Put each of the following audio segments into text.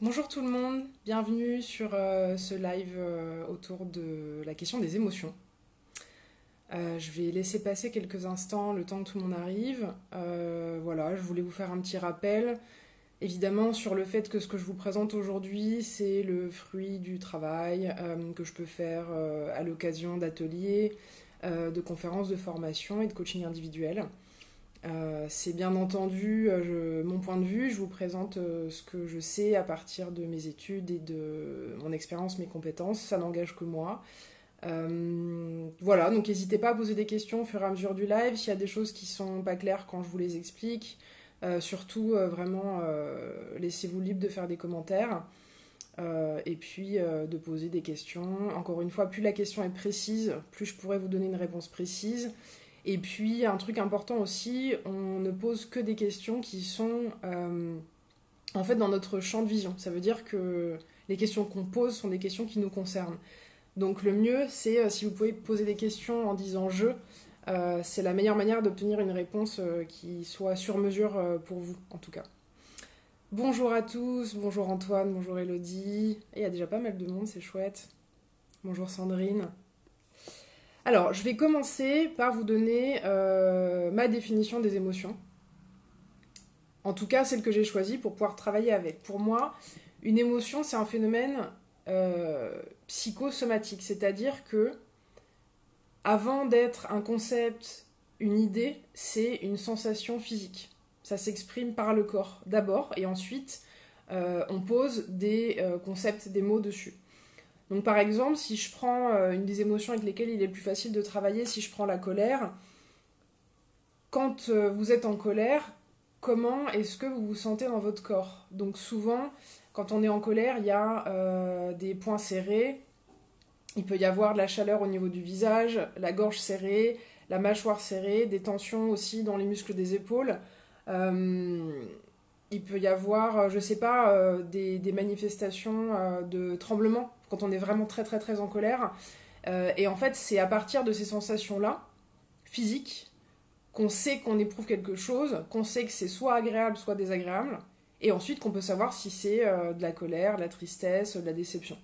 Bonjour tout le monde, bienvenue sur ce live autour de la question des émotions. Je vais laisser passer quelques instants le temps que tout le monde arrive. Voilà, je voulais vous faire un petit rappel, évidemment sur le fait que ce que je vous présente aujourd'hui, c'est le fruit du travail que je peux faire à l'occasion d'ateliers, de conférences de formation et de coaching individuel. C'est bien entendu mon point de vue, je vous présente ce que je sais à partir de mes études et de mon expérience, mes compétences, ça n'engage que moi. Voilà, donc n'hésitez pas à poser des questions au fur et à mesure du live, s'il y a des choses qui sont pas claires quand je vous les explique. Surtout, vraiment, laissez-vous libre de faire des commentaires et puis de poser des questions. Encore une fois, plus la question est précise, plus je pourrais vous donner une réponse précise. Et puis, un truc important aussi, on ne pose que des questions qui sont en fait dans notre champ de vision. Ça veut dire que les questions qu'on pose sont des questions qui nous concernent. Donc le mieux, c'est si vous pouvez poser des questions en disant je, c'est la meilleure manière d'obtenir une réponse qui soit sur mesure pour vous, en tout cas. Bonjour à tous, bonjour Antoine, bonjour Elodie. Et il y a déjà pas mal de monde, c'est chouette. Bonjour Sandrine. Alors, je vais commencer par vous donner ma définition des émotions. En tout cas, celle que j'ai choisie pour pouvoir travailler avec. Pour moi, une émotion, c'est un phénomène psychosomatique. C'est-à-dire que, avant d'être un concept, une idée, c'est une sensation physique. Ça s'exprime par le corps d'abord, et ensuite, on pose des concepts, des mots dessus. Donc par exemple, si je prends une des émotions avec lesquelles il est le plus facile de travailler, si je prends la colère, quand vous êtes en colère, comment est-ce que vous vous sentez dans votre corps? Donc souvent, quand on est en colère, il y a des poings serrés, il peut y avoir de la chaleur au niveau du visage, la gorge serrée, la mâchoire serrée, des tensions aussi dans les muscles des épaules. Euh, il peut y avoir, je sais pas, des manifestations de tremblement quand on est vraiment très très très en colère. Et en fait, c'est à partir de ces sensations-là, physiques, qu'on sait qu'on éprouve quelque chose, qu'on sait que c'est soit agréable, soit désagréable, et ensuite qu'on peut savoir si c'est de la colère, de la tristesse, de la déception.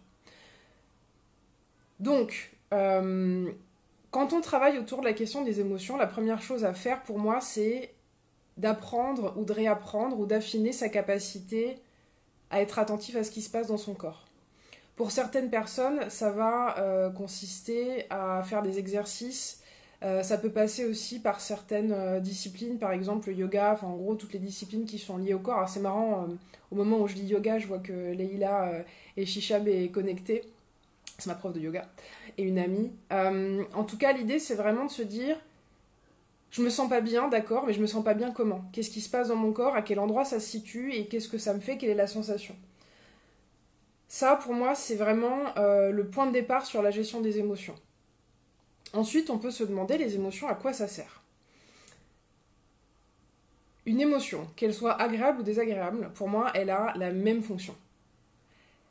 Donc, quand on travaille autour de la question des émotions, la première chose à faire pour moi, c'est d'apprendre ou de réapprendre ou d'affiner sa capacité à être attentif à ce qui se passe dans son corps. Pour certaines personnes, ça va consister à faire des exercices. Ça peut passer aussi par certaines disciplines, par exemple le yoga, enfin en gros toutes les disciplines qui sont liées au corps. Alors c'est marrant, au moment où je dis yoga, je vois que Leïla et Shishab est connectée. C'est ma prof de yoga et une amie. En tout cas, l'idée c'est vraiment de se dire je me sens pas bien, d'accord, mais je me sens pas bien comment? Qu'est-ce qui se passe dans mon corps? À quel endroit ça se situe? Et qu'est-ce que ça me fait? Quelle est la sensation? Ça, pour moi, c'est vraiment le point de départ sur la gestion des émotions. Ensuite, on peut se demander les émotions, à quoi ça sert? Une émotion, qu'elle soit agréable ou désagréable, pour moi, elle a la même fonction.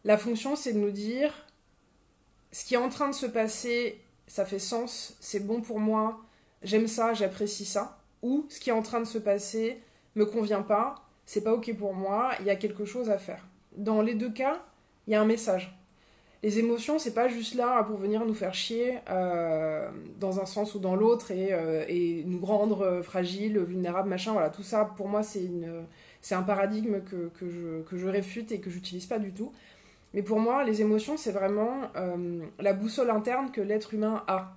La fonction, c'est de nous dire ce qui est en train de se passer, ça fait sens, c'est bon pour moi, j'aime ça, j'apprécie ça. Ou ce qui est en train de se passer me convient pas, c'est pas ok pour moi, il y a quelque chose à faire. Dans les deux cas, il y a un message. Les émotions, c'est pas juste là pour venir nous faire chier dans un sens ou dans l'autre et nous rendre fragiles, vulnérables, machin. Voilà, tout ça, pour moi, c'est un paradigme que je réfute et que j'utilise pas du tout. Mais pour moi, les émotions, c'est vraiment la boussole interne que l'être humain a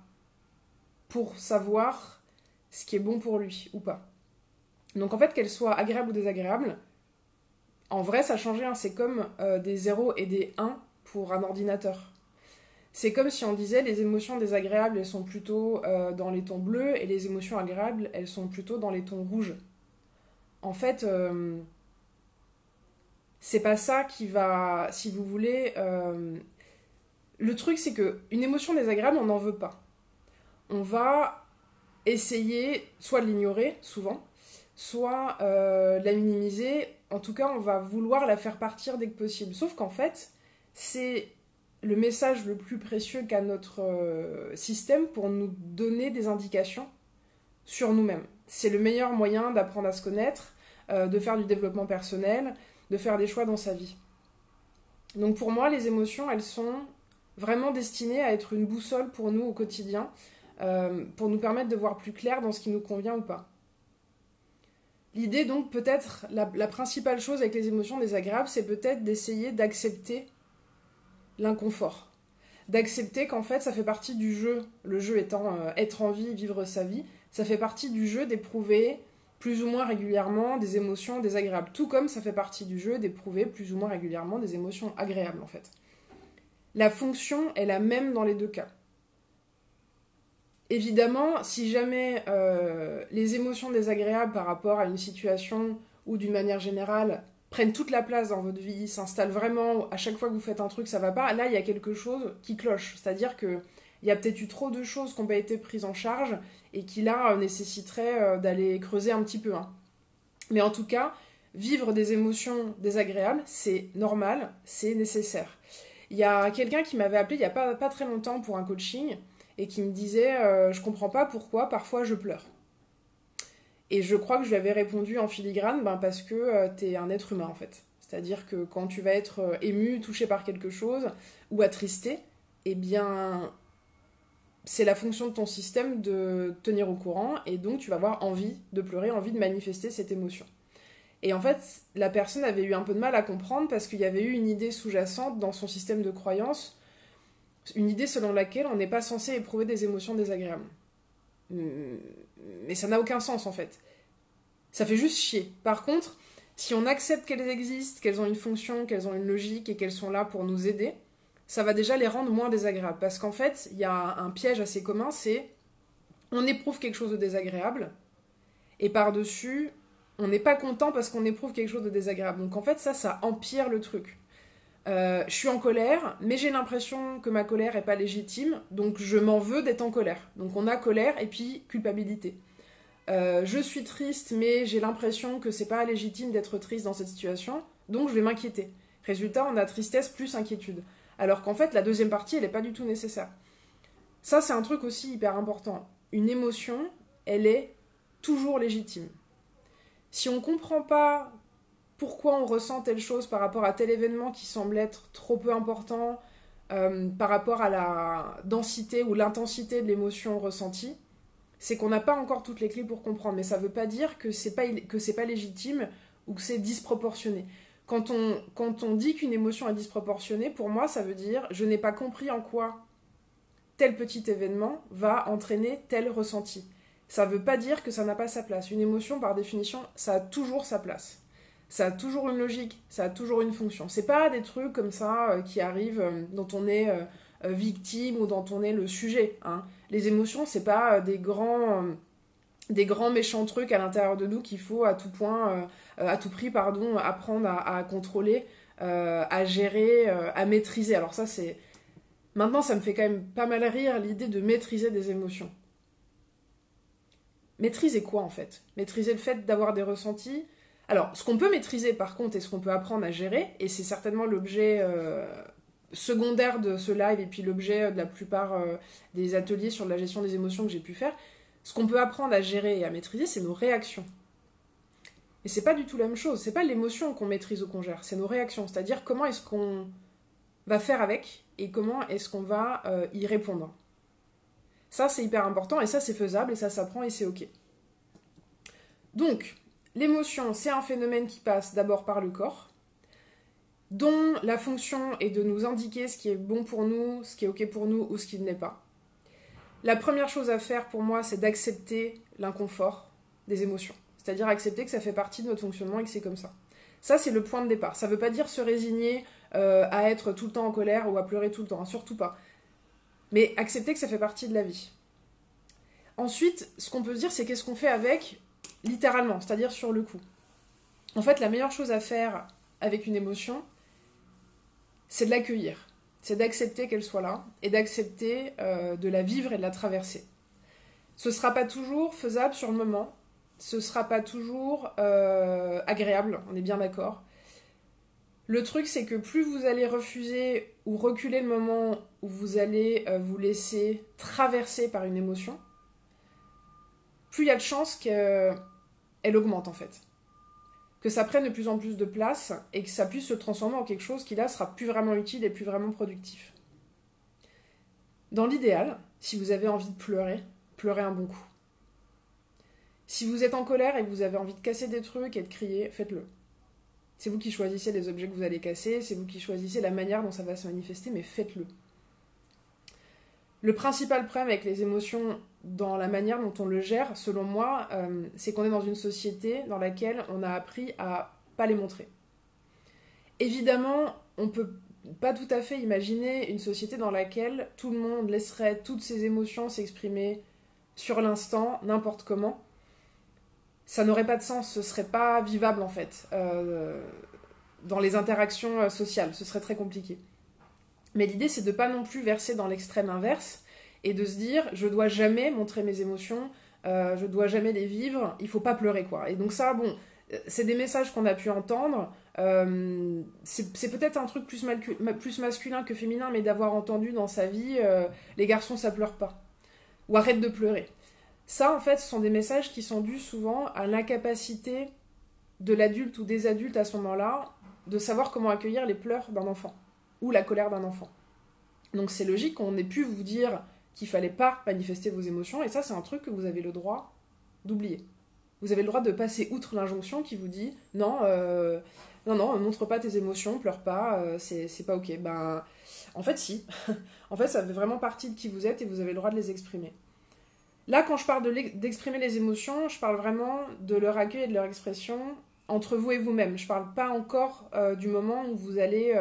pour savoir ce qui est bon pour lui ou pas. Donc en fait, qu'elles soient agréables ou désagréables, en vrai, ça change rien. C'est comme des zéros et des 1 pour un ordinateur. C'est comme si on disait les émotions désagréables, elles sont plutôt dans les tons bleus et les émotions agréables, elles sont plutôt dans les tons rouges. En fait, c'est pas ça qui va, si vous voulez. Le truc, c'est que une émotion désagréable, on n'en veut pas. On va essayer soit de l'ignorer, souvent, soit de la minimiser. En tout cas, on va vouloir la faire partir dès que possible. Sauf qu'en fait, c'est le message le plus précieux qu'a notre système pour nous donner des indications sur nous-mêmes. C'est le meilleur moyen d'apprendre à se connaître, de faire du développement personnel, de faire des choix dans sa vie. Donc pour moi, les émotions, elles sont vraiment destinées à être une boussole pour nous au quotidien, pour nous permettre de voir plus clair dans ce qui nous convient ou pas. L'idée donc peut-être, la principale chose avec les émotions désagréables, c'est peut-être d'essayer d'accepter l'inconfort. D'accepter qu'en fait ça fait partie du jeu, le jeu étant être en vie, vivre sa vie, ça fait partie du jeu d'éprouver plus ou moins régulièrement des émotions désagréables. Tout comme ça fait partie du jeu d'éprouver plus ou moins régulièrement des émotions agréables en fait. La fonction est la même dans les deux cas. Évidemment, si jamais les émotions désagréables par rapport à une situation ou d'une manière générale prennent toute la place dans votre vie, s'installent vraiment, à chaque fois que vous faites un truc, ça va pas, là il y a quelque chose qui cloche. C'est-à-dire qu'il y a peut-être eu trop de choses qui n'ont pas été prises en charge et qui là nécessiteraient d'aller creuser un petit peu. Hein. Mais en tout cas, vivre des émotions désagréables, c'est normal, c'est nécessaire. Il y a quelqu'un qui m'avait appelé il n'y a pas très longtemps pour un coaching et qui me disait je comprends pas pourquoi parfois je pleure. Et je crois que je lui avais répondu en filigrane parce que t'es un être humain en fait. C'est-à-dire que quand tu vas être ému, touché par quelque chose ou attristé, eh bien c'est la fonction de ton système de tenir au courant et donc tu vas avoir envie de pleurer, envie de manifester cette émotion. Et en fait, la personne avait eu un peu de mal à comprendre parce qu'il y avait eu une idée sous-jacente dans son système de croyance, une idée selon laquelle on n'est pas censé éprouver des émotions désagréables. Mais ça n'a aucun sens en fait. Ça fait juste chier. Par contre, si on accepte qu'elles existent, qu'elles ont une fonction, qu'elles ont une logique et qu'elles sont là pour nous aider, ça va déjà les rendre moins désagréables. Parce qu'en fait, il y a un piège assez commun, c'est on éprouve quelque chose de désagréable et par-dessus, on n'est pas content parce qu'on éprouve quelque chose de désagréable. Donc en fait, ça empire le truc. Je suis en colère, mais j'ai l'impression que ma colère n'est pas légitime, donc je m'en veux d'être en colère. Donc on a colère et puis culpabilité. Je suis triste, mais j'ai l'impression que c'est pas légitime d'être triste dans cette situation, donc je vais m'inquiéter. Résultat, on a tristesse plus inquiétude. Alors qu'en fait, la deuxième partie, elle n'est pas du tout nécessaire. Ça, c'est un truc aussi hyper important. Une émotion, elle est toujours légitime. Si on comprend pas pourquoi on ressent telle chose par rapport à tel événement qui semble être trop peu important, par rapport à la densité ou l'intensité de l'émotion ressentie, c'est qu'on n'a pas encore toutes les clés pour comprendre. Mais ça ne veut pas dire que c'est pas légitime ou que c'est disproportionné. Quand on dit qu'une émotion est disproportionnée, pour moi, ça veut dire je n'ai pas compris en quoi tel petit événement va entraîner tel ressenti. Ça ne veut pas dire que ça n'a pas sa place. Une émotion, par définition, ça a toujours sa place. Ça a toujours une logique, ça a toujours une fonction. C'est pas des trucs comme ça qui arrivent, dont on est victime ou dont on est le sujet. Hein. Les émotions, c'est pas des grands méchants trucs à l'intérieur de nous qu'il faut à tout point, à tout prix, apprendre à contrôler, à gérer, à maîtriser. Alors ça, c'est... Maintenant, ça me fait quand même pas mal rire l'idée de maîtriser des émotions. Maîtriser quoi, en fait? Maîtriser le fait d'avoir des ressentis. Alors, ce qu'on peut maîtriser, par contre, et ce qu'on peut apprendre à gérer, et c'est certainement l'objet secondaire de ce live, et puis l'objet de la plupart des ateliers sur la gestion des émotions que j'ai pu faire, ce qu'on peut apprendre à gérer et à maîtriser, c'est nos réactions. Et c'est pas du tout la même chose. C'est pas l'émotion qu'on maîtrise ou qu'on gère, c'est nos réactions. C'est-à-dire comment est-ce qu'on va faire avec, et comment est-ce qu'on va y répondre. Ça, c'est hyper important, et ça, c'est faisable, et ça s'apprend, et c'est ok. Donc, l'émotion, c'est un phénomène qui passe d'abord par le corps, dont la fonction est de nous indiquer ce qui est bon pour nous, ce qui est ok pour nous, ou ce qui ne l'est pas. La première chose à faire pour moi, c'est d'accepter l'inconfort des émotions. C'est-à-dire accepter que ça fait partie de notre fonctionnement et que c'est comme ça. Ça, c'est le point de départ. Ça ne veut pas dire se résigner à être tout le temps en colère ou à pleurer tout le temps, hein, surtout pas. Mais accepter que ça fait partie de la vie. Ensuite, ce qu'on peut se dire, c'est qu'est-ce qu'on fait avec, littéralement, c'est-à-dire sur le coup. En fait, la meilleure chose à faire avec une émotion, c'est de l'accueillir. C'est d'accepter qu'elle soit là et d'accepter de la vivre et de la traverser. Ce ne sera pas toujours faisable sur le moment. Ce ne sera pas toujours agréable, on est bien d'accord. Le truc, c'est que plus vous allez refuser ou reculer le moment où vous allez vous laisser traverser par une émotion, plus il y a de chances qu'elle augmente en fait. Que que ça prenne de plus en plus de place et que ça puisse se transformer en quelque chose qui là sera plus vraiment utile et plus vraiment productif. Dans l'idéal, si vous avez envie de pleurer, pleurez un bon coup. Si vous êtes en colère et que vous avez envie de casser des trucs et de crier, faites-le. C'est vous qui choisissez les objets que vous allez casser, c'est vous qui choisissez la manière dont ça va se manifester, mais faites-le. Le principal problème avec les émotions dans la manière dont on le gère, selon moi, c'est qu'on est dans une société dans laquelle on a appris à pas les montrer. Évidemment, on peut pas tout à fait imaginer une société dans laquelle tout le monde laisserait toutes ses émotions s'exprimer sur l'instant, n'importe comment. Ça n'aurait pas de sens, ce serait pas vivable en fait. Dans les interactions sociales, ce serait très compliqué. Mais l'idée, c'est de pas non plus verser dans l'extrême inverse et de se dire, je dois jamais montrer mes émotions, je dois jamais les vivre, il faut pas pleurer quoi. Et donc ça, bon, c'est des messages qu'on a pu entendre. C'est peut-être un truc plus masculin que féminin, mais d'avoir entendu dans sa vie, les garçons ça pleure pas. Ou arrête de pleurer. Ça, en fait, ce sont des messages qui sont dus souvent à l'incapacité de l'adulte ou des adultes à ce moment-là de savoir comment accueillir les pleurs d'un enfant ou la colère d'un enfant. Donc c'est logique qu'on ait pu vous dire qu'il fallait pas manifester vos émotions, et ça, c'est un truc que vous avez le droit d'oublier. Vous avez le droit de passer outre l'injonction qui vous dit non, non, montre pas tes émotions, pleure pas, c'est pas ok. Ben, en fait, si. En fait, ça fait vraiment partie de qui vous êtes et vous avez le droit de les exprimer. Là, quand je parle d'exprimer les émotions, je parle vraiment de leur accueil et de leur expression entre vous et vous-même. Je parle pas encore du moment où vous allez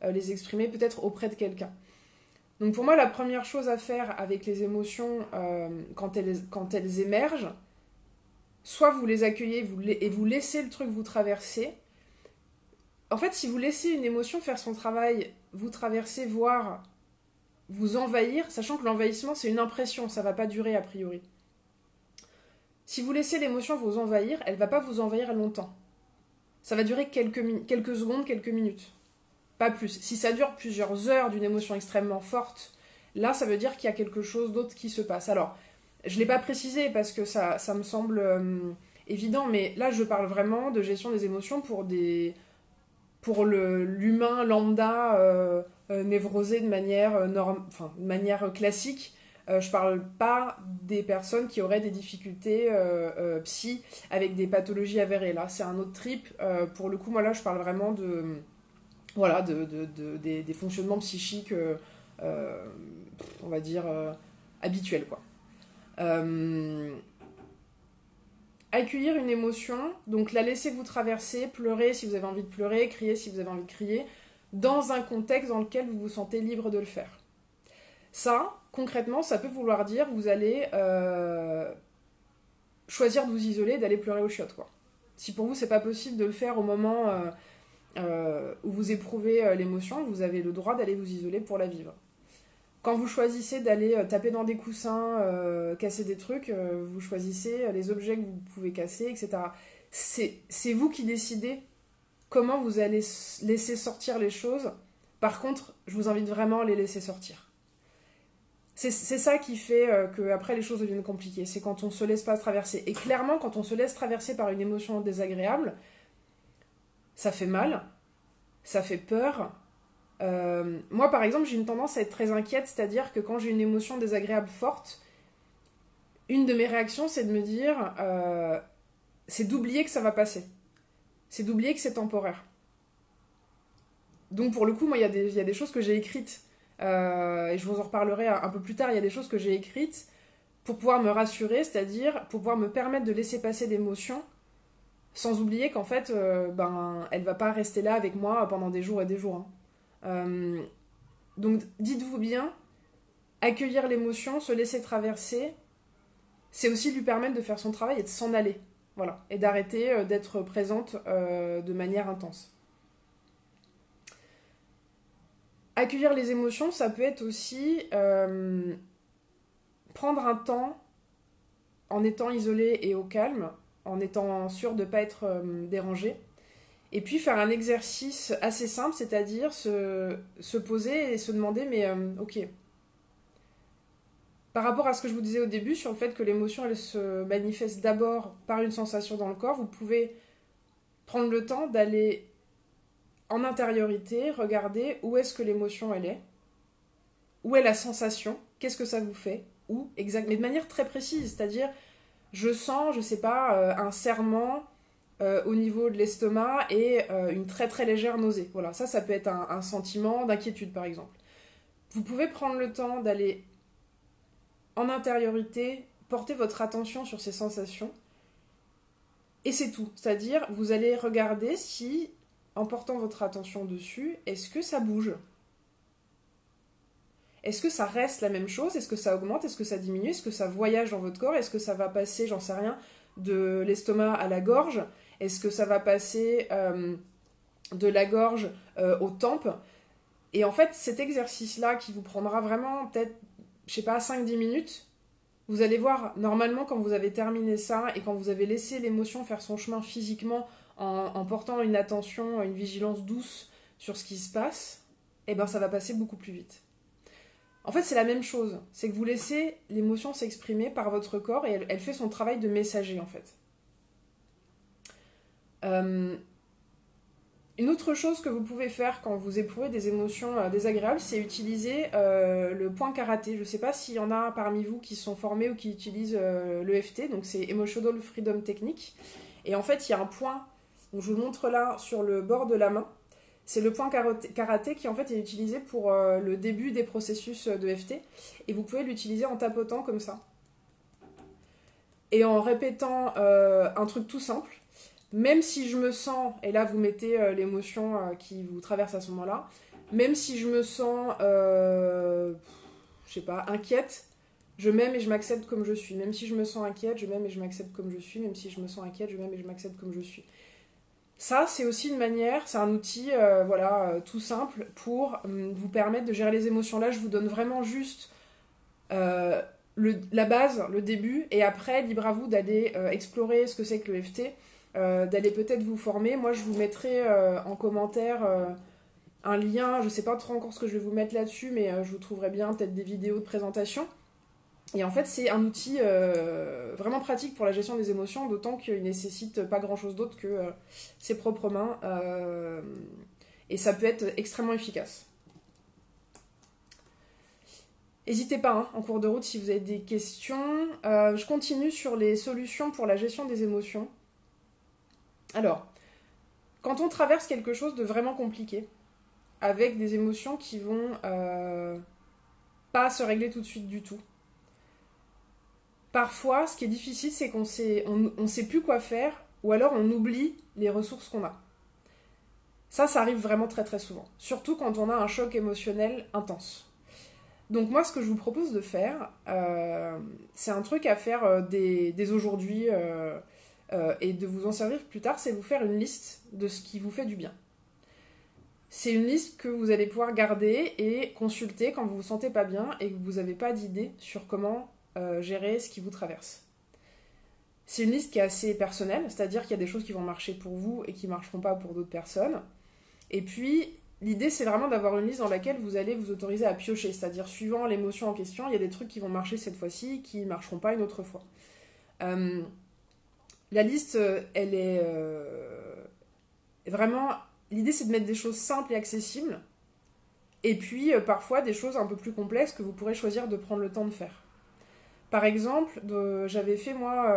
les exprimer peut-être auprès de quelqu'un. Donc pour moi, la première chose à faire avec les émotions quand elles émergent, soit vous les accueillez et vous laissez le truc vous traverser. En fait, si vous laissez une émotion faire son travail, vous traverser, voire vous envahir, sachant que l'envahissement, c'est une impression, ça va pas durer a priori. Si vous laissez l'émotion vous envahir, elle va pas vous envahir longtemps. Ça va durer quelques secondes, quelques minutes. Pas plus. Si ça dure plusieurs heures d'une émotion extrêmement forte, là, ça veut dire qu'il y a quelque chose d'autre qui se passe. Alors, je ne l'ai pas précisé parce que ça me semble évident, mais là, je parle vraiment de gestion des émotions pour l'humain lambda névrosé de manière, de manière classique. Je parle pas des personnes qui auraient des difficultés psy avec des pathologies avérées. Là, c'est un autre trip. Pour le coup, moi là, je parle vraiment des fonctionnements psychiques, on va dire, habituels, quoi. Accueillir une émotion, donc la laisser vous traverser, pleurer si vous avez envie de pleurer, crier si vous avez envie de crier, dans un contexte dans lequel vous vous sentez libre de le faire. Ça, concrètement, ça peut vouloir dire que vous allez choisir de vous isoler, d'aller pleurer aux chiottes, quoi. Si pour vous, c'est pas possible de le faire au moment où vous éprouvez l'émotion, vous avez le droit d'aller vous isoler pour la vivre. Quand vous choisissez d'aller taper dans des coussins, casser des trucs, vous choisissez les objets que vous pouvez casser, etc. C'est vous qui décidez comment vous allez laisser sortir les choses. Par contre, je vous invite vraiment à les laisser sortir. C'est ça qui fait que après les choses deviennent compliquées. C'est quand on se laisse pas traverser. Et clairement, quand on se laisse traverser par une émotion désagréable, ça fait mal, ça fait peur. Moi, par exemple, j'ai une tendance à être très inquiète, c'est-à-dire que quand j'ai une émotion désagréable forte, une de mes réactions, c'est de me dire, c'est d'oublier que ça va passer. C'est d'oublier que c'est temporaire. Donc, pour le coup, moi, il y a des choses que j'ai écrites, et je vous en reparlerai un peu plus tard, il y a des choses que j'ai écrites pour pouvoir me rassurer, c'est-à-dire pour pouvoir me permettre de laisser passer l'émotion, sans oublier qu'en fait, elle va pas rester là avec moi pendant des jours et des jours. Hein. Donc dites-vous bien, accueillir l'émotion, se laisser traverser, c'est aussi lui permettre de faire son travail et de s'en aller. Voilà. Et d'arrêter d'être présente de manière intense. Accueillir les émotions, ça peut être aussi prendre un temps en étant isolé et au calme, en étant sûr de ne pas être dérangé. Et puis faire un exercice assez simple, c'est-à-dire se poser et se demander, mais ok, par rapport à ce que je vous disais au début sur le fait que l'émotion, elle se manifeste d'abord par une sensation dans le corps, vous pouvez prendre le temps d'aller en intériorité, regarder où est-ce que l'émotion elle est, où est la sensation, qu'est-ce que ça vous fait, où exact, mais de manière très précise, c'est-à-dire je sens, je sais pas, un serrement au niveau de l'estomac et une très très légère nausée. Voilà, ça peut être un sentiment d'inquiétude par exemple. Vous pouvez prendre le temps d'aller en intériorité, porter votre attention sur ces sensations et c'est tout. C'est-à-dire, vous allez regarder si, en portant votre attention dessus, est-ce que ça bouge? Est-ce que ça reste la même chose? Est-ce que ça augmente? Est-ce que ça diminue? Est-ce que ça voyage dans votre corps? Est-ce que ça va passer, j'en sais rien, de l'estomac à la gorge? Est-ce que ça va passer de la gorge aux tempes? Et en fait, cet exercice-là qui vous prendra vraiment peut-être, je sais pas, 5-10 minutes, vous allez voir, normalement, quand vous avez terminé ça et quand vous avez laissé l'émotion faire son chemin physiquement en portant une attention, une vigilance douce sur ce qui se passe, eh ben ça va passer beaucoup plus vite. En fait, c'est la même chose. C'est que vous laissez l'émotion s'exprimer par votre corps et elle fait son travail de messager, en fait. Une autre chose que vous pouvez faire quand vous éprouvez des émotions désagréables, c'est utiliser le point karaté. Je ne sais pas s'il y en a parmi vous qui sont formés ou qui utilisent l'EFT, donc c'est Emotional Freedom Technique. Et en fait, il y a un point, donc je vous le montre là sur le bord de la main. C'est le point karaté qui en fait est utilisé pour le début des processus d'EFT. Et vous pouvez l'utiliser en tapotant comme ça. Et en répétant un truc tout simple. Même si je me sens, et là vous mettez l'émotion qui vous traverse à ce moment-là, même si je me sens, je sais pas, inquiète, je m'aime et je m'accepte comme je suis. Même si je me sens inquiète, je m'aime et je m'accepte comme je suis. Même si je me sens inquiète, je m'aime et je m'accepte comme je suis. Ça, c'est aussi une manière, c'est un outil tout simple pour vous permettre de gérer les émotions. Là, je vous donne vraiment juste la base, le début, et après, libre à vous d'aller explorer ce que c'est que le FT. D'aller peut-être vous former. Moi, je vous mettrai en commentaire un lien. Je ne sais pas trop encore ce que je vais vous mettre là-dessus, mais je vous trouverai bien peut-être des vidéos de présentation. Et en fait, c'est un outil vraiment pratique pour la gestion des émotions, d'autant qu'il nécessite pas grand-chose d'autre que ses propres mains. Et ça peut être extrêmement efficace. N'hésitez pas, hein, en cours de route, si vous avez des questions. Je continue sur les solutions pour la gestion des émotions. Alors, quand on traverse quelque chose de vraiment compliqué, avec des émotions qui vont pas se régler tout de suite du tout, parfois, ce qui est difficile, c'est qu'on sait plus quoi faire, ou alors on oublie les ressources qu'on a. Ça arrive vraiment très très souvent, surtout quand on a un choc émotionnel intense. Donc moi, ce que je vous propose de faire, c'est un truc à faire dès aujourd'hui, et de vous en servir plus tard, c'est vous faire une liste de ce qui vous fait du bien. C'est une liste que vous allez pouvoir garder et consulter quand vous vous sentez pas bien et que vous n'avez pas d'idée sur comment gérer ce qui vous traverse. C'est une liste qui est assez personnelle, c'est-à-dire qu'il y a des choses qui vont marcher pour vous et qui ne marcheront pas pour d'autres personnes. Et puis, l'idée, c'est vraiment d'avoir une liste dans laquelle vous allez vous autoriser à piocher, c'est-à-dire suivant l'émotion en question, il y a des trucs qui vont marcher cette fois-ci, qui ne marcheront pas une autre fois. La liste, elle est vraiment... L'idée, c'est de mettre des choses simples et accessibles, et puis parfois des choses un peu plus complexes que vous pourrez choisir de prendre le temps de faire. Par exemple, j'avais fait moi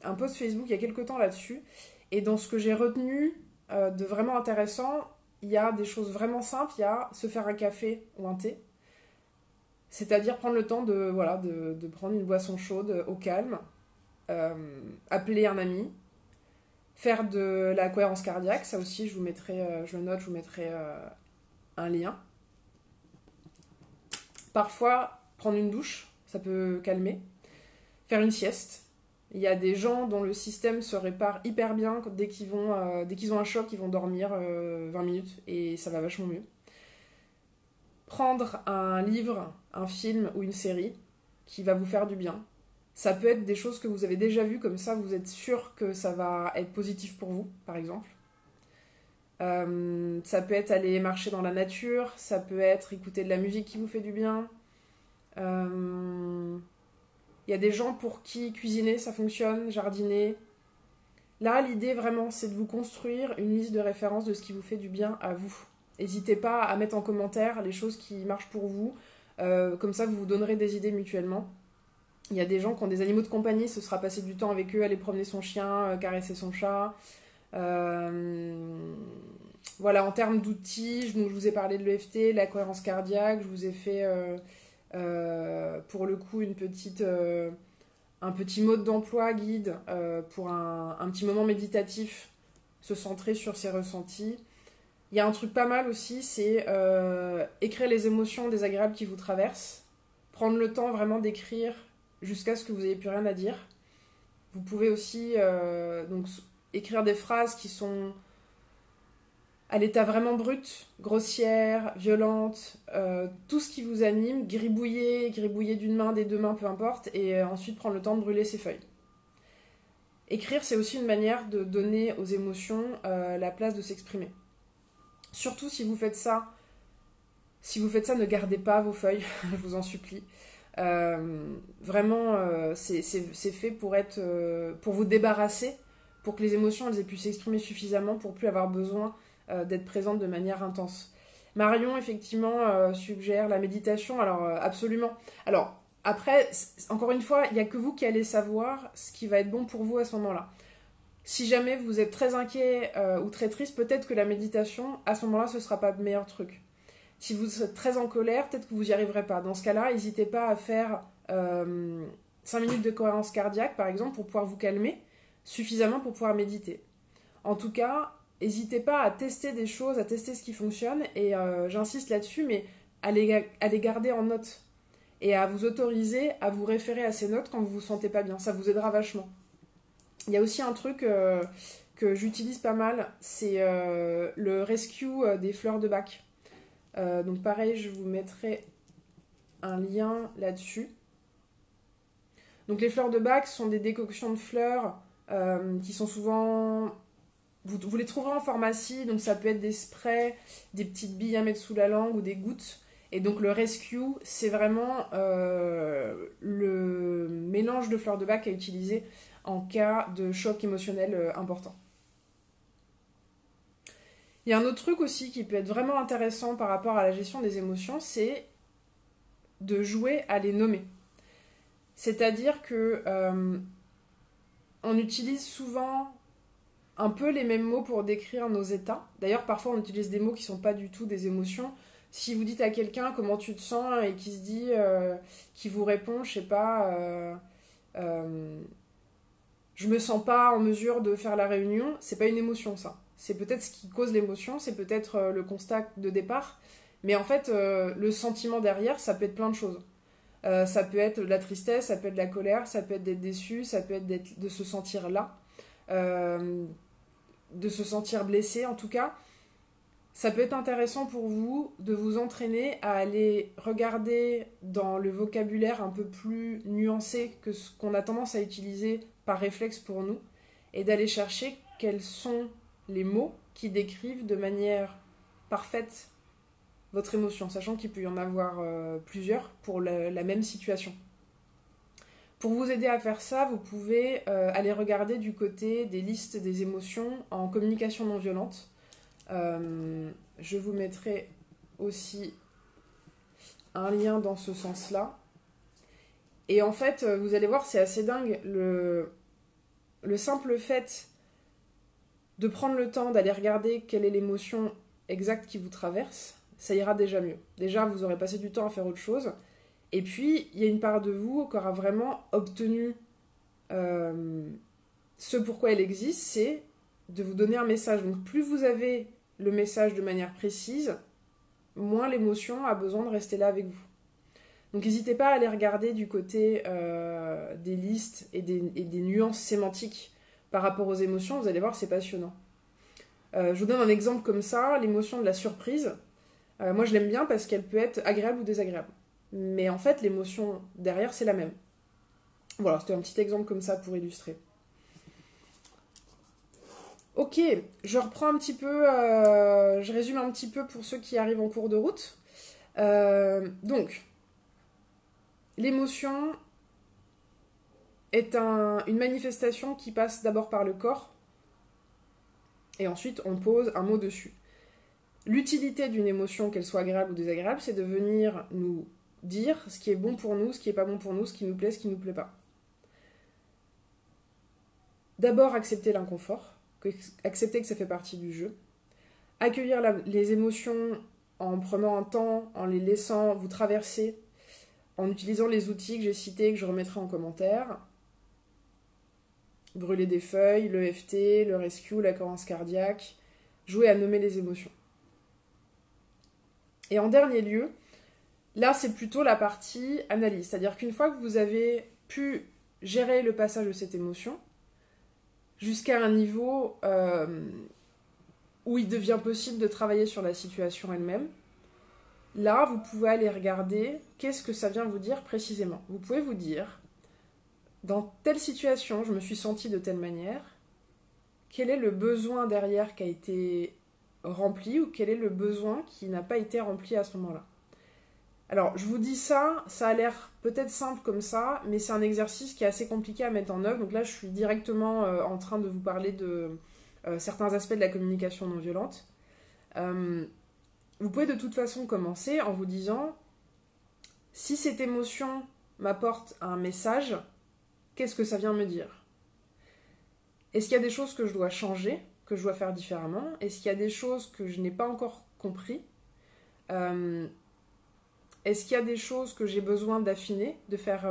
un post Facebook il y a quelques temps là-dessus, et dans ce que j'ai retenu de vraiment intéressant, il y a des choses vraiment simples, il y a se faire un café ou un thé, c'est-à-dire prendre le temps de prendre une boisson chaude au calme, appeler un ami, faire de la cohérence cardiaque, ça aussi je vous mettrai, je le note, je vous mettrai un lien. Parfois, prendre une douche, ça peut calmer. Faire une sieste. Il y a des gens dont le système se répare hyper bien dès qu'ils ont un choc, ils vont dormir 20 minutes et ça va vachement mieux. Prendre un livre, un film ou une série qui va vous faire du bien. Ça peut être des choses que vous avez déjà vues, comme ça vous êtes sûr que ça va être positif pour vous, par exemple. Ça peut être aller marcher dans la nature, ça peut être écouter de la musique qui vous fait du bien. Il y a des gens pour qui cuisiner ça fonctionne, jardiner. Là, l'idée vraiment, c'est de vous construire une liste de références de ce qui vous fait du bien à vous. N'hésitez pas à mettre en commentaire les choses qui marchent pour vous. Comme ça, vous vous donnerez des idées mutuellement. Il y a des gens qui ont des animaux de compagnie, ce sera passer du temps avec eux, aller promener son chien, caresser son chat. Voilà, en termes d'outils, je vous ai parlé de l'EFT, la cohérence cardiaque, je vous ai fait pour le coup un petit mode d'emploi guide pour un petit moment méditatif, se centrer sur ses ressentis. Il y a un truc pas mal aussi, c'est écrire les émotions désagréables qui vous traversent, prendre le temps vraiment d'écrire jusqu'à ce que vous n'ayez plus rien à dire. Vous pouvez aussi donc, écrire des phrases qui sont à l'état vraiment brut, grossière, violente, tout ce qui vous anime, gribouiller d'une main, des deux mains, peu importe, et ensuite prendre le temps de brûler ces feuilles. Écrire, c'est aussi une manière de donner aux émotions la place de s'exprimer. Surtout si vous faites ça, ne gardez pas vos feuilles, je vous en supplie. Vraiment, c'est fait pour vous débarrasser, pour que les émotions elles aient pu s'exprimer suffisamment pour plus avoir besoin d'être présente de manière intense. Marion, effectivement, suggère la méditation. Alors, absolument. Alors, après, encore une fois, il n'y a que vous qui allez savoir ce qui va être bon pour vous à ce moment-là. Si jamais vous êtes très inquiet ou très triste, peut-être que la méditation, à ce moment-là, ce ne sera pas le meilleur truc. Si vous êtes très en colère, peut-être que vous n'y arriverez pas. Dans ce cas-là, n'hésitez pas à faire 5 minutes de cohérence cardiaque, par exemple, pour pouvoir vous calmer suffisamment pour pouvoir méditer. En tout cas, n'hésitez pas à tester des choses, à tester ce qui fonctionne, et j'insiste là-dessus, mais à les garder en note, et à vous autoriser à vous référer à ces notes quand vous vous sentez pas bien. Ça vous aidera vachement. Il y a aussi un truc que j'utilise pas mal, c'est le rescue des fleurs de Bach. Donc pareil, je vous mettrai un lien là-dessus. Donc les fleurs de Bach sont des décoctions de fleurs qui sont souvent... Vous les trouverez en pharmacie, donc ça peut être des sprays, des petites billes à mettre sous la langue ou des gouttes. Et donc le rescue, c'est vraiment le mélange de fleurs de Bach à utiliser en cas de choc émotionnel important. Il y a un autre truc aussi qui peut être vraiment intéressant par rapport à la gestion des émotions, c'est de jouer à les nommer. C'est-à-dire que on utilise souvent un peu les mêmes mots pour décrire nos états. D'ailleurs, parfois on utilise des mots qui ne sont pas du tout des émotions. Si vous dites à quelqu'un comment tu te sens et qui se dit, qui vous répond, je sais pas, je me sens pas en mesure de faire la réunion, c'est pas une émotion ça. C'est peut-être ce qui cause l'émotion, c'est peut-être le constat de départ, mais en fait, le sentiment derrière, ça peut être plein de choses. Ça peut être de la tristesse, ça peut être de la colère, ça peut être d'être déçu, ça peut être de se sentir là, de se sentir blessé en tout cas. Ça peut être intéressant pour vous de vous entraîner à aller regarder dans le vocabulaire un peu plus nuancé que ce qu'on a tendance à utiliser par réflexe pour nous, et d'aller chercher quels sont les mots qui décrivent de manière parfaite votre émotion, sachant qu'il peut y en avoir plusieurs pour la même situation. Pour vous aider à faire ça, vous pouvez aller regarder du côté des listes des émotions en communication non violente. Je vous mettrai aussi un lien dans ce sens-là. Et en fait, vous allez voir, c'est assez dingue. Le simple fait de prendre le temps d'aller regarder quelle est l'émotion exacte qui vous traverse, ça ira déjà mieux. Déjà, vous aurez passé du temps à faire autre chose. Et puis, il y a une part de vous qui aura vraiment obtenu ce pourquoi elle existe, c'est de vous donner un message. Donc, plus vous avez le message de manière précise, moins l'émotion a besoin de rester là avec vous. Donc n'hésitez pas à aller regarder du côté des listes et des nuances sémantiques par rapport aux émotions, vous allez voir, c'est passionnant. Je vous donne un exemple comme ça, l'émotion de la surprise. Moi je l'aime bien parce qu'elle peut être agréable ou désagréable. Mais en fait l'émotion derrière c'est la même. Voilà, c'était un petit exemple comme ça pour illustrer. Ok, je reprends un petit peu, je résume un petit peu pour ceux qui arrivent en cours de route. Donc, l'émotion est une manifestation qui passe d'abord par le corps, et ensuite on pose un mot dessus. L'utilité d'une émotion, qu'elle soit agréable ou désagréable, c'est de venir nous dire ce qui est bon pour nous, ce qui n'est pas bon pour nous, ce qui nous plaît, ce qui ne nous plaît pas. D'abord, accepter l'inconfort, accepter que ça fait partie du jeu. Accueillir les émotions en prenant un temps, en les laissant vous traverser, en utilisant les outils que j'ai cités, que je remettrai en commentaire. Brûler des feuilles, l'EFT, le rescue, la cohérence cardiaque, jouer à nommer les émotions. Et en dernier lieu, là c'est plutôt la partie analyse, c'est-à-dire qu'une fois que vous avez pu gérer le passage de cette émotion, jusqu'à un niveau où il devient possible de travailler sur la situation elle-même, là vous pouvez aller regarder qu'est-ce que ça vient vous dire précisément. Vous pouvez vous dire, dans telle situation, je me suis sentie de telle manière, quel est le besoin derrière qui a été rempli ou quel est le besoin qui n'a pas été rempli à ce moment-là. Alors, je vous dis ça, ça a l'air peut-être simple comme ça, mais c'est un exercice qui est assez compliqué à mettre en œuvre. Donc là, je suis directement en train de vous parler de certains aspects de la communication non violente. Vous pouvez de toute façon commencer en vous disant, si cette émotion m'apporte un message, qu'est-ce que ça vient me dire ? Est-ce qu'il y a des choses que je dois changer, que je dois faire différemment ? Est-ce qu'il y a des choses que je n'ai pas encore compris ? Est-ce qu'il y a des choses que j'ai besoin d'affiner, de faire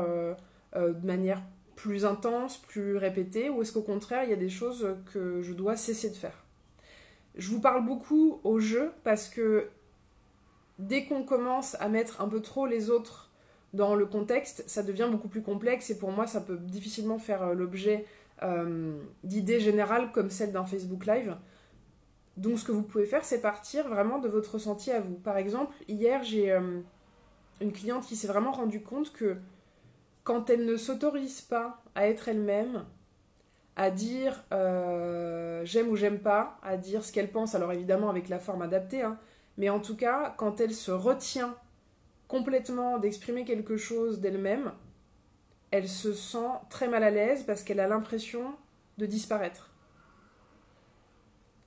de manière plus intense, plus répétée ? Ou est-ce qu'au contraire, il y a des choses que je dois cesser de faire ? Je vous parle beaucoup au jeu parce que dès qu'on commence à mettre un peu trop les autres dans le contexte, ça devient beaucoup plus complexe et pour moi, ça peut difficilement faire l'objet d'idées générales comme celle d'un Facebook Live. Donc ce que vous pouvez faire, c'est partir vraiment de votre ressenti à vous. Par exemple, hier, j'ai une cliente qui s'est vraiment rendue compte que quand elle ne s'autorise pas à être elle-même, à dire j'aime ou j'aime pas, à dire ce qu'elle pense, alors évidemment avec la forme adaptée, hein, mais en tout cas, quand elle se retient complètement d'exprimer quelque chose d'elle-même, elle se sent très mal à l'aise parce qu'elle a l'impression de disparaître.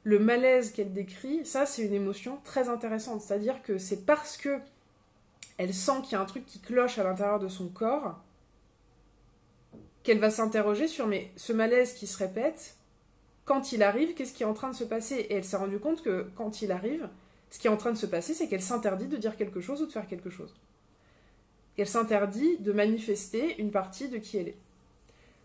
Le malaise qu'elle décrit, ça c'est une émotion très intéressante, c'est-à-dire que c'est parce que elle sent qu'il y a un truc qui cloche à l'intérieur de son corps qu'elle va s'interroger sur mais ce malaise qui se répète, quand il arrive, qu'est-ce qui est en train de se passer ? Et elle s'est rendue compte que quand il arrive, ce qui est en train de se passer, c'est qu'elle s'interdit de dire quelque chose ou de faire quelque chose. Qu'elle s'interdit de manifester une partie de qui elle est.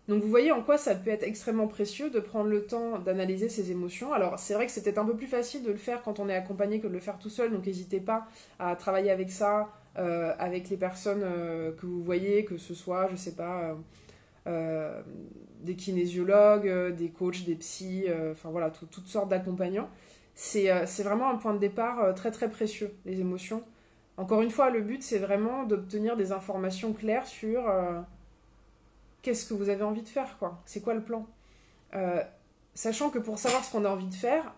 Donc vous voyez en quoi ça peut être extrêmement précieux de prendre le temps d'analyser ses émotions. Alors c'est vrai que c'est peut-être un peu plus facile de le faire quand on est accompagné que de le faire tout seul, donc n'hésitez pas à travailler avec ça, avec les personnes que vous voyez, que ce soit, je sais pas, des kinésiologues, des coachs, des psys, enfin voilà, toutes sortes d'accompagnants. C'est vraiment un point de départ très très précieux, les émotions. Encore une fois, le but c'est vraiment d'obtenir des informations claires sur qu'est-ce que vous avez envie de faire, quoi. C'est quoi le plan ? Sachant que pour savoir ce qu'on a envie de faire,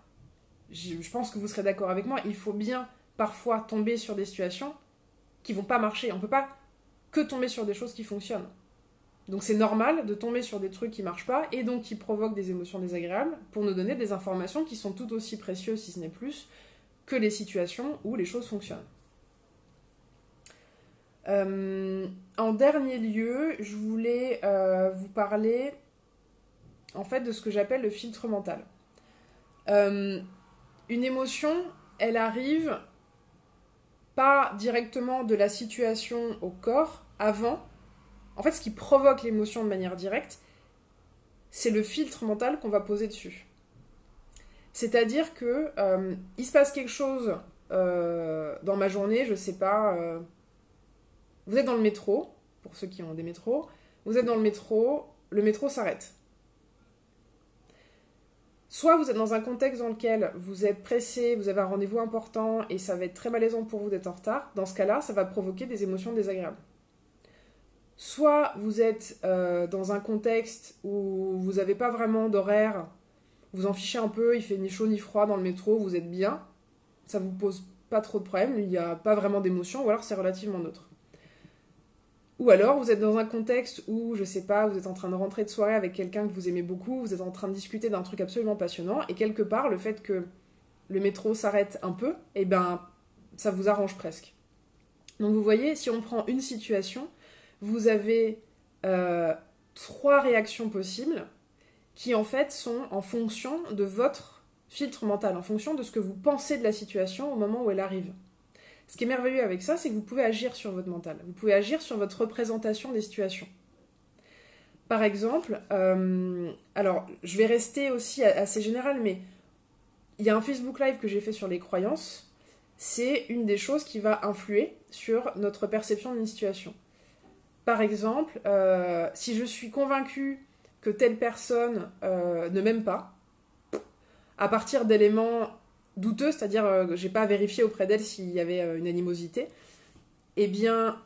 je pense que vous serez d'accord avec moi, il faut bien parfois tomber sur des situations qui vont pas marcher. On peut pas que tomber sur des choses qui fonctionnent. Donc c'est normal de tomber sur des trucs qui marchent pas et donc qui provoquent des émotions désagréables pour nous donner des informations qui sont tout aussi précieuses, si ce n'est plus, que les situations où les choses fonctionnent. En dernier lieu, je voulais vous parler en fait de ce que j'appelle le filtre mental. Une émotion, elle arrive pas directement de la situation au corps avant. En fait, ce qui provoque l'émotion de manière directe, c'est le filtre mental qu'on va poser dessus. C'est-à-dire que il se passe quelque chose dans ma journée, je sais pas. Vous êtes dans le métro, pour ceux qui ont des métros, vous êtes dans le métro s'arrête. Soit vous êtes dans un contexte dans lequel vous êtes pressé, vous avez un rendez-vous important et ça va être très malaisant pour vous d'être en retard. Dans ce cas-là, ça va provoquer des émotions désagréables. Soit vous êtes dans un contexte où vous n'avez pas vraiment d'horaire, vous en fichez un peu, il fait ni chaud ni froid dans le métro, vous êtes bien, ça vous pose pas trop de problèmes, il n'y a pas vraiment d'émotion ou alors c'est relativement neutre. Ou alors, vous êtes dans un contexte où, je sais pas, vous êtes en train de rentrer de soirée avec quelqu'un que vous aimez beaucoup, vous êtes en train de discuter d'un truc absolument passionnant, et quelque part, le fait que le métro s'arrête un peu, eh ben, ça vous arrange presque. Donc vous voyez, si on prend une situation, vous avez 3 réactions possibles qui en fait sont en fonction de votre filtre mental, en fonction de ce que vous pensez de la situation au moment où elle arrive. Ce qui est merveilleux avec ça, c'est que vous pouvez agir sur votre mental, vous pouvez agir sur votre représentation des situations. Par exemple, alors je vais rester aussi assez général, mais il y a un Facebook Live que j'ai fait sur les croyances, c'est une des choses qui va influer sur notre perception d'une situation. Par exemple, si je suis convaincue que telle personne ne m'aime pas, à partir d'éléments douteux, c'est-à-dire que j'ai pas vérifié auprès d'elle s'il y avait une animosité, eh bien,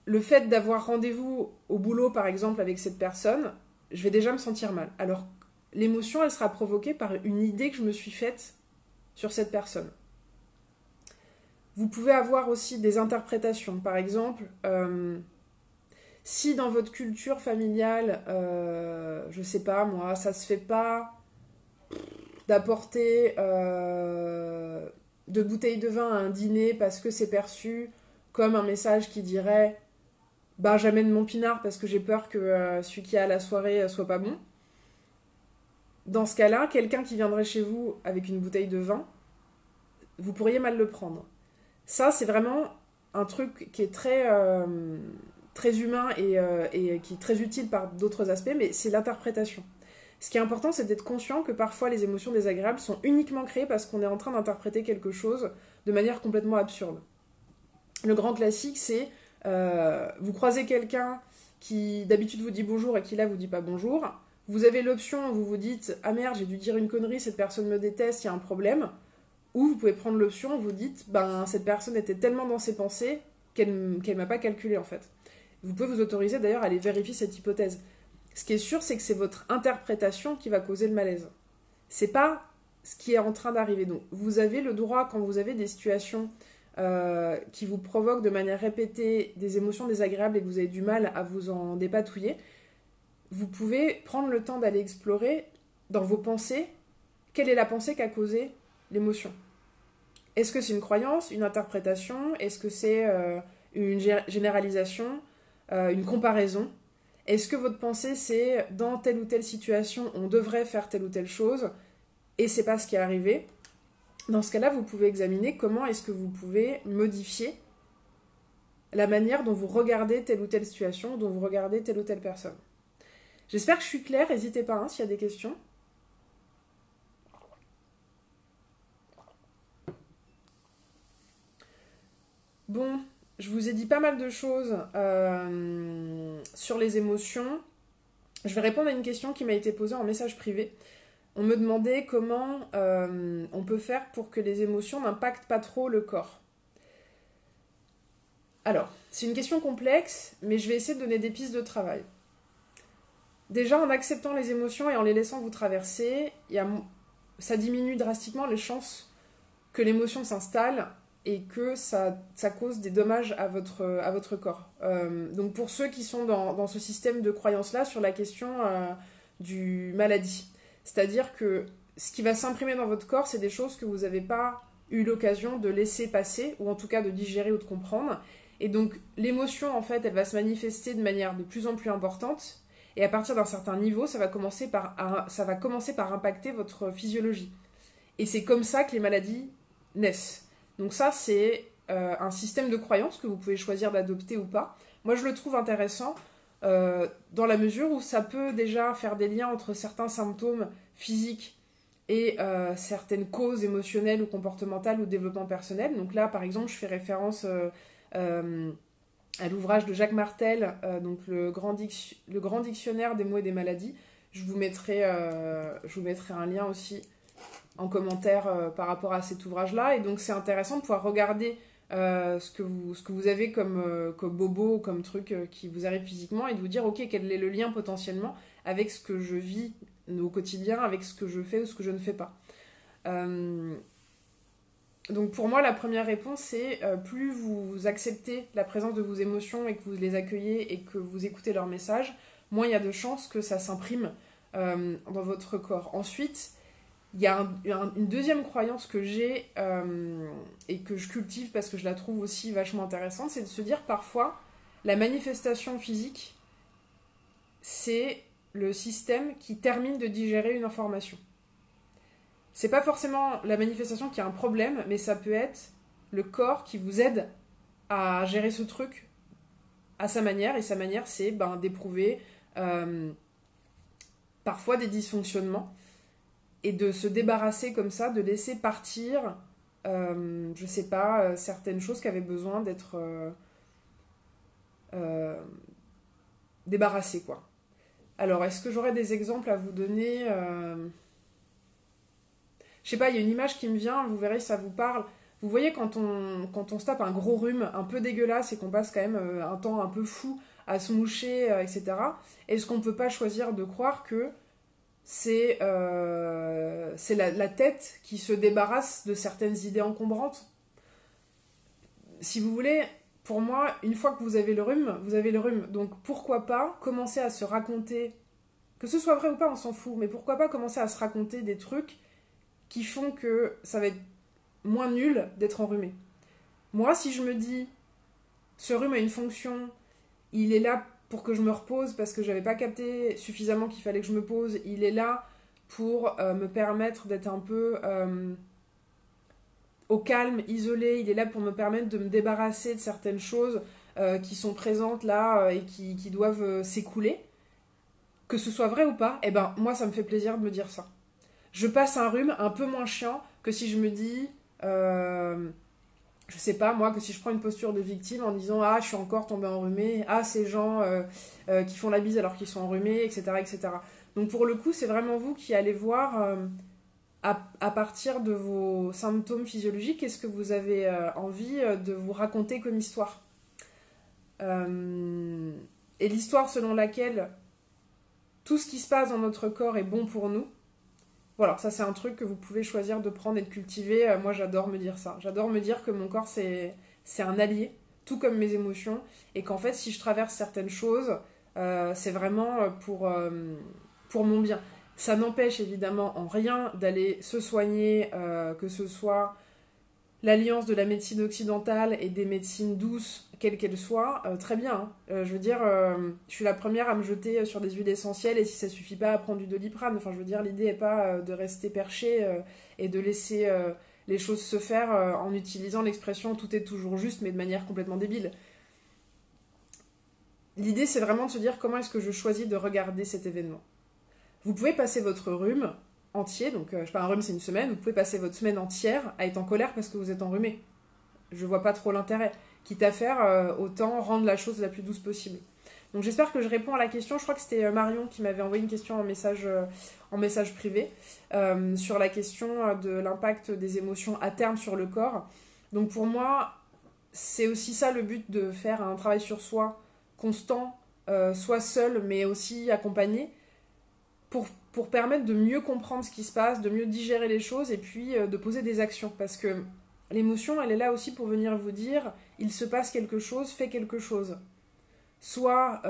le fait d'avoir rendez-vous au boulot, par exemple, avec cette personne, je vais déjà me sentir mal. Alors, l'émotion, elle sera provoquée par une idée que je me suis faite sur cette personne. Vous pouvez avoir aussi des interprétations. Par exemple, si dans votre culture familiale, je sais pas moi, ça se fait pas d'apporter de bouteilles de vin à un dîner parce que c'est perçu comme un message qui dirait bah j'amène mon pinard parce que j'ai peur que celui qui est à la soirée soit pas bon. Dans ce cas-là, quelqu'un qui viendrait chez vous avec une bouteille de vin, vous pourriez mal le prendre. Ça, c'est vraiment un truc qui est très humain et qui est très utile par d'autres aspects, mais c'est l'interprétation. Ce qui est important, c'est d'être conscient que parfois les émotions désagréables sont uniquement créées parce qu'on est en train d'interpréter quelque chose de manière complètement absurde. Le grand classique, c'est vous croisez quelqu'un qui d'habitude vous dit bonjour et qui là vous dit pas bonjour. Vous avez l'option où vous vous dites ah merde, j'ai dû dire une connerie, cette personne me déteste, il y a un problème. Ou vous pouvez prendre l'option où vous dites ben cette personne était tellement dans ses pensées qu'elle m'a pas calculé en fait. Vous pouvez vous autoriser d'ailleurs à aller vérifier cette hypothèse. Ce qui est sûr, c'est que c'est votre interprétation qui va causer le malaise. C'est pas ce qui est en train d'arriver. Donc, vous avez le droit, quand vous avez des situations qui vous provoquent de manière répétée des émotions désagréables et que vous avez du mal à vous en dépatouiller, vous pouvez prendre le temps d'aller explorer dans vos pensées quelle est la pensée qui a causé l'émotion. Est-ce que c'est une croyance, une interprétation? Est-ce que c'est une généralisation, une comparaison? Est-ce que votre pensée, c'est dans telle ou telle situation, on devrait faire telle ou telle chose, et c'est pas ce qui est arrivé? Dans ce cas-là, vous pouvez examiner comment est-ce que vous pouvez modifier la manière dont vous regardez telle ou telle situation, dont vous regardez telle ou telle personne. J'espère que je suis claire, n'hésitez pas hein, s'il y a des questions. Bon, je vous ai dit pas mal de choses sur les émotions. Je vais répondre à une question qui m'a été posée en message privé. On me demandait comment on peut faire pour que les émotions n'impactent pas trop le corps. Alors, c'est une question complexe, mais je vais essayer de donner des pistes de travail. Déjà, en acceptant les émotions et en les laissant vous traverser, ça diminue drastiquement les chances que l'émotion s'installe et que ça cause des dommages à votre corps. Donc pour ceux qui sont dans ce système de croyance-là sur la question du maladie, c'est-à-dire que ce qui va s'imprimer dans votre corps, c'est des choses que vous n'avez pas eu l'occasion de laisser passer, ou en tout cas de digérer ou de comprendre. Et donc l'émotion, en fait, elle va se manifester de manière de plus en plus importante, et à partir d'un certain niveau, ça va commencer par impacter votre physiologie. Et c'est comme ça que les maladies naissent. Donc ça, c'est un système de croyance que vous pouvez choisir d'adopter ou pas. Moi, je le trouve intéressant dans la mesure où ça peut déjà faire des liens entre certains symptômes physiques et certaines causes émotionnelles ou comportementales ou développement personnel. Donc là, par exemple, je fais référence à l'ouvrage de Jacques Martel, donc le grand dictionnaire des mots et des maladies. Je vous mettrai un lien aussi en commentaire par rapport à cet ouvrage-là. Et donc c'est intéressant de pouvoir regarder ce que vous avez comme bobo, comme truc qui vous arrive physiquement et de vous dire ok, quel est le lien potentiellement avec ce que je vis au quotidien, avec ce que je fais ou ce que je ne fais pas. Donc pour moi, la première réponse, c'est plus vous acceptez la présence de vos émotions et que vous les accueillez et que vous écoutez leurs messages, moins il y a de chances que ça s'imprime dans votre corps. Ensuite, il y a une deuxième croyance que j'ai et que je cultive parce que je la trouve aussi vachement intéressante, c'est de se dire parfois, la manifestation physique, c'est le système qui termine de digérer une information. C'est pas forcément la manifestation qui a un problème, mais ça peut être le corps qui vous aide à gérer ce truc à sa manière, et sa manière, c'est d'éprouver parfois des dysfonctionnements, et de se débarrasser comme ça, de laisser partir, je sais pas, certaines choses qui avaient besoin d'être débarrassées, quoi. Alors, est-ce que j'aurais des exemples à vous donner Je sais pas, il y a une image qui me vient, vous verrez si ça vous parle. Vous voyez quand on se tape un gros rhume un peu dégueulasse et qu'on passe quand même un temps un peu fou à se moucher, etc. Est-ce qu'on peut pas choisir de croire que c'est la tête qui se débarrasse de certaines idées encombrantes? Si vous voulez, pour moi, une fois que vous avez le rhume, vous avez le rhume. Donc pourquoi pas commencer à se raconter, que ce soit vrai ou pas, on s'en fout, mais pourquoi pas commencer à se raconter des trucs qui font que ça va être moins nul d'être enrhumé. Moi, si je me dis, ce rhume a une fonction, il est là pour que je me repose parce que j'avais pas capté suffisamment qu'il fallait que je me pose, il est là pour me permettre d'être un peu au calme, isolé, il est là pour me permettre de me débarrasser de certaines choses qui sont présentes là et qui doivent s'écouler. Que ce soit vrai ou pas, eh ben moi ça me fait plaisir de me dire ça. Je passe un rhume un peu moins chiant que si je me dis, je sais pas moi, que si je prends une posture de victime en disant ah je suis encore tombée enrhumée, ah ces gens qui font la bise alors qu'ils sont enrhumés, etc., etc. Donc pour le coup c'est vraiment vous qui allez voir à partir de vos symptômes physiologiques qu'est-ce que vous avez envie de vous raconter comme histoire. Et l'histoire selon laquelle tout ce qui se passe dans notre corps est bon pour nous. Voilà, ça c'est un truc que vous pouvez choisir de prendre et de cultiver. Moi j'adore me dire ça. J'adore me dire que mon corps c'est un allié, tout comme mes émotions. Et qu'en fait si je traverse certaines choses, c'est vraiment pour mon bien. Ça n'empêche évidemment en rien d'aller se soigner, que ce soit l'alliance de la médecine occidentale et des médecines douces, quelles qu'elles soient, très bien. Hein. Je veux dire, je suis la première à me jeter sur des huiles essentielles et si ça suffit pas à prendre du Doliprane. Enfin, je veux dire, l'idée n'est pas de rester perché et de laisser les choses se faire en utilisant l'expression tout est toujours juste, mais de manière complètement débile. L'idée, c'est vraiment de se dire comment est-ce que je choisis de regarder cet événement. Vous pouvez passer votre rhume entier, donc je sais pas, un rhume c'est une semaine, vous pouvez passer votre semaine entière à être en colère parce que vous êtes enrhumé. Je vois pas trop l'intérêt. Quitte à faire, autant rendre la chose la plus douce possible. Donc j'espère que je réponds à la question. Je crois que c'était Marion qui m'avait envoyé une question en message privé sur la question de l'impact des émotions à terme sur le corps. Donc pour moi, c'est aussi ça le but de faire un travail sur soi constant, soit seul mais aussi accompagné, pour permettre de mieux comprendre ce qui se passe, de mieux digérer les choses et puis de poser des actions. Parce que l'émotion, elle est là aussi pour venir vous dire il se passe quelque chose, fais quelque chose. Soit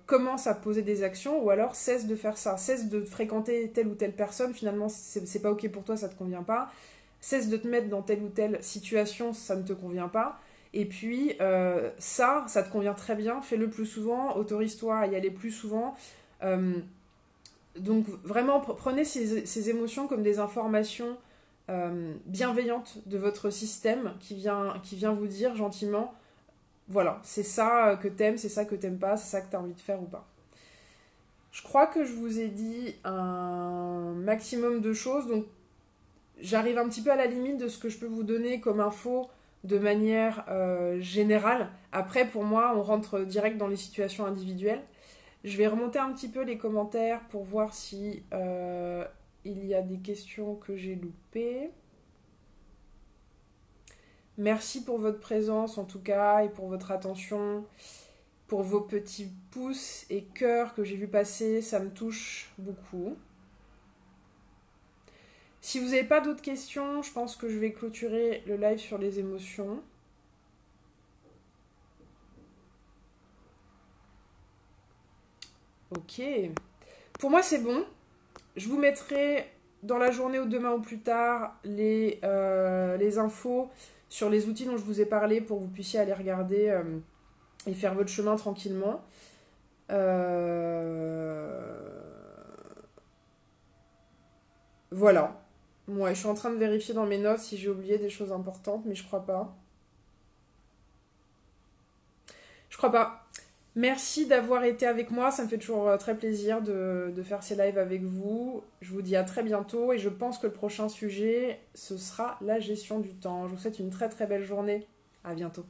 commence à poser des actions, ou alors cesse de faire ça. Cesse de fréquenter telle ou telle personne, finalement c'est pas ok pour toi, ça te convient pas. Cesse de te mettre dans telle ou telle situation, ça ne te convient pas. Et puis ça te convient très bien, fais-le plus souvent, autorise-toi à y aller plus souvent. Donc vraiment, prenez ces émotions comme des informations bienveillantes de votre système qui vient vous dire gentiment, voilà, c'est ça que t'aimes, c'est ça que t'aimes pas, c'est ça que t'as envie de faire ou pas. Je crois que je vous ai dit un maximum de choses, donc j'arrive un petit peu à la limite de ce que je peux vous donner comme info de manière générale. Après, pour moi, on rentre direct dans les situations individuelles. Je vais remonter un petit peu les commentaires pour voir si il y a des questions que j'ai loupées. Merci pour votre présence en tout cas et pour votre attention, pour vos petits pouces et cœurs que j'ai vu passer, ça me touche beaucoup. Si vous n'avez pas d'autres questions, je pense que je vais clôturer le live sur les émotions. Ok. Pour moi, c'est bon. Je vous mettrai dans la journée ou demain ou plus tard les infos sur les outils dont je vous ai parlé pour que vous puissiez aller regarder et faire votre chemin tranquillement. Voilà. Ouais, je suis en train de vérifier dans mes notes si j'ai oublié des choses importantes, mais je crois pas. Je crois pas. Merci d'avoir été avec moi, ça me fait toujours très plaisir de faire ces lives avec vous. Je vous dis à très bientôt et je pense que le prochain sujet, ce sera la gestion du temps. Je vous souhaite une très très belle journée. À bientôt.